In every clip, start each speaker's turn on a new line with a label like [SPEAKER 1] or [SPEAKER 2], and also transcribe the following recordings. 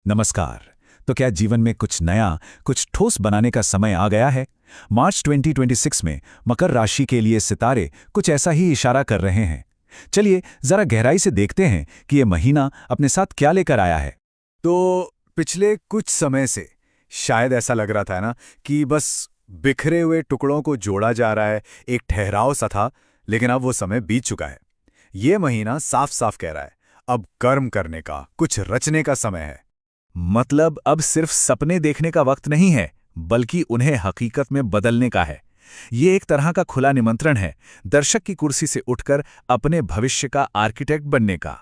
[SPEAKER 1] नमस्कार। तो क्या जीवन में कुछ नया, कुछ ठोस बनाने का समय आ गया है? मार्च 2026 में मकर राशि के लिए सितारे कुछ ऐसा ही इशारा कर रहे हैं। चलिए जरा गहराई से देखते हैं कि ये महीना अपने साथ क्या लेकर आया है।
[SPEAKER 2] तो पिछले कुछ समय से शायद ऐसा लग रहा था ना कि बस बिखरे हुए टुकड़ों को जोड़ा जा रहा है, एक ठहराव सा था। लेकिन अब वो समय बीत चुका है। ये महीना साफ साफ कह रहा है, अब कर्म करने का, कुछ रचने का समय है।
[SPEAKER 1] मतलब अब सिर्फ सपने देखने का वक्त नहीं है, बल्कि उन्हें हकीकत में बदलने का है। ये एक तरह का खुला निमंत्रण है, दर्शक की कुर्सी से उठकर अपने भविष्य का आर्किटेक्ट बनने का।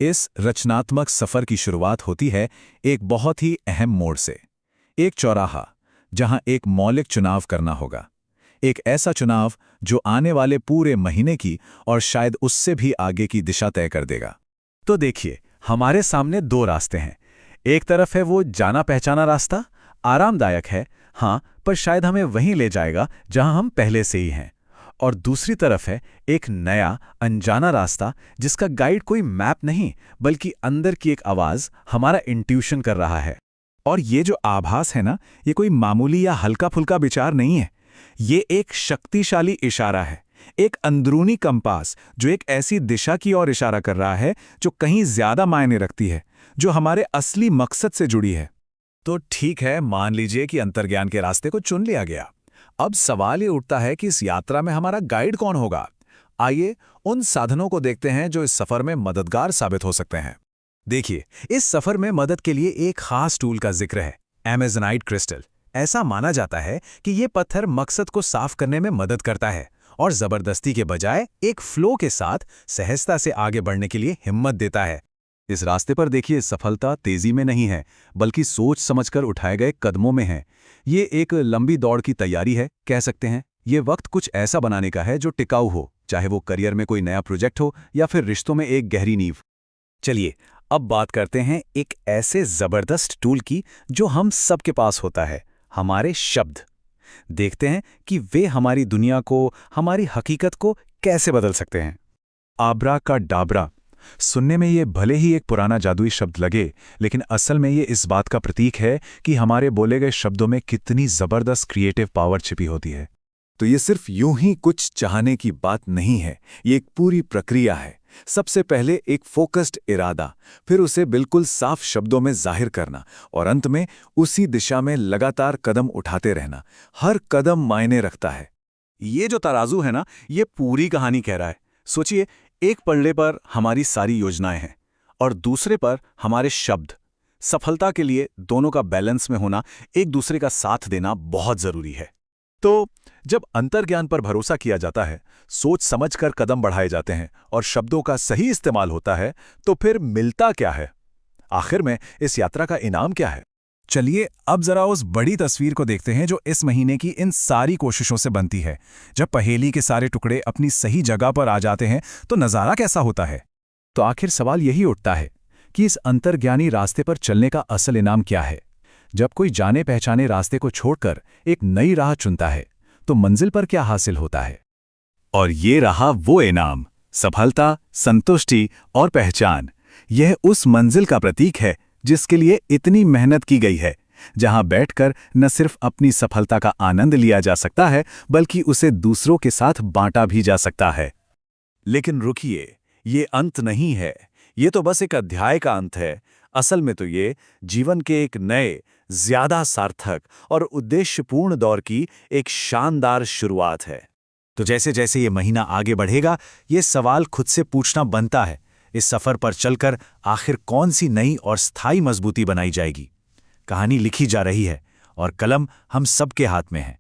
[SPEAKER 1] इस रचनात्मक सफर की शुरुआत होती है एक बहुत ही अहम मोड़ से। एक चौराहा, जहां एक मौलिक चुनाव करना होगा। एक ऐसा चुनाव जो आने वाले पूरे महीने की और शायद उससे भी आगे की दिशा तय कर देगा। तो देखिए, हमारे सामने दो रास्ते हैं। एक तरफ है वो जाना पहचाना रास्ता, आरामदायक है, हाँ, पर शायद हमें वहीं ले जाएगा जहां हम पहले से ही हैं। और दूसरी तरफ है एक नया, अनजाना रास्ता जिसका गाइड कोई मैप नहीं, बल्कि अंदर की एक आवाज हमारा इंट्यूशन कर रहा है। और ये जो आभास है ना, ये कोई मामूली या हल्का फुल्का विचार नहीं है। ये एक शक्तिशाली इशारा है, एक अंदरूनी कंपास जो एक ऐसी दिशा की ओर इशारा कर रहा है जो कहीं ज्यादा मायने रखती है, जो हमारे असली मकसद से जुड़ी है। तो ठीक है, मान लीजिए कि अंतर्ज्ञान के रास्ते को चुन लिया गया। अब सवाल ये उठता है कि इस यात्रा में हमारा गाइड कौन होगा। आइए उन साधनों को देखते हैं जो इस सफर में मददगार साबित हो सकते हैं। देखिए, इस सफर में मदद के लिए एक खास टूल का जिक्र है, एमेजोनाइट क्रिस्टल। ऐसा माना जाता है कि ये पत्थर मकसद को साफ करने में मदद करता है और जबरदस्ती के बजाय एक फ्लो के साथ सहजता से आगे बढ़ने के लिए हिम्मत देता है। इस रास्ते पर देखिए, सफलता तेजी में नहीं है, बल्कि सोच समझकर उठाए गए कदमों में है। ये एक लंबी दौड़ की तैयारी है, कह सकते हैं। ये वक्त कुछ ऐसा बनाने का है जो टिकाऊ हो, चाहे वो करियर में कोई नया प्रोजेक्ट हो या फिर रिश्तों में एक गहरी नींव। चलिए अब बात करते हैं एक ऐसे जबरदस्त टूल की जो हम सबके पास होता है, हमारे शब्द। देखते हैं कि वे हमारी दुनिया को, हमारी हकीकत को कैसे बदल सकते हैं। आब्रा का डाबरा। सुनने में ये भले ही एक पुराना जादुई शब्द लगे, लेकिन असल में ये इस बात का प्रतीक है कि हमारे बोले गए शब्दों में कितनी जबरदस्त क्रिएटिव पावर छिपी होती है। तो ये सिर्फ यूं ही कुछ चाहने की बात नहीं है, ये एक पूरी प्रक्रिया है। सबसे पहले एक फोकस्ड इरादा, फिर उसे बिल्कुल साफ शब्दों में जाहिर करना, और अंत में उसी दिशा में लगातार कदम उठाते रहना। हर कदम मायने रखता है। ये जो तराजू है ना, ये पूरी कहानी कह रहा है। सोचिए, एक पल्ले पर हमारी सारी योजनाएं हैं और दूसरे पर हमारे शब्द। सफलता के लिए दोनों का बैलेंस में होना, एक दूसरे का साथ देना बहुत जरूरी है। तो जब अंतर्ज्ञान पर भरोसा किया जाता है, सोच समझकर कदम बढ़ाए जाते हैं और शब्दों का सही इस्तेमाल होता है, तो फिर मिलता क्या है? आखिर में इस यात्रा का इनाम क्या है? चलिए अब जरा उस बड़ी तस्वीर को देखते हैं जो इस महीने की इन सारी कोशिशों से बनती है। जब पहेली के सारे टुकड़े अपनी सही जगह पर आ जाते हैं तो नज़ारा कैसा होता है? तो आखिर सवाल यही उठता है कि इस अंतर्ज्ञानी रास्ते पर चलने का असल इनाम क्या है। जब कोई जाने पहचाने रास्ते को छोड़कर एक नई राह चुनता है, तो मंजिल पर क्या हासिल होता है? और ये रहा वो इनाम, सफलता, संतुष्टि और पहचान। यह उस मंजिल का प्रतीक है जिसके लिए इतनी मेहनत की गई है, जहां बैठकर न सिर्फ अपनी सफलता का आनंद लिया जा सकता है, बल्कि उसे दूसरों के साथ बांटा भी जा सकता है। लेकिन रुकिए, ये अंत नहीं है। ये तो बस एक अध्याय का अंत है। असल में तो ये जीवन के एक नए, ज्यादा सार्थक और उद्देश्यपूर्ण दौर की एक शानदार शुरुआत है। तो जैसे जैसे ये महीना आगे बढ़ेगा, ये सवाल खुद से पूछना बनता है, इस सफर पर चलकर आखिर कौन सी नई और स्थायी मजबूती बनाई जाएगी? कहानी लिखी जा रही है और कलम हम सबके हाथ में है।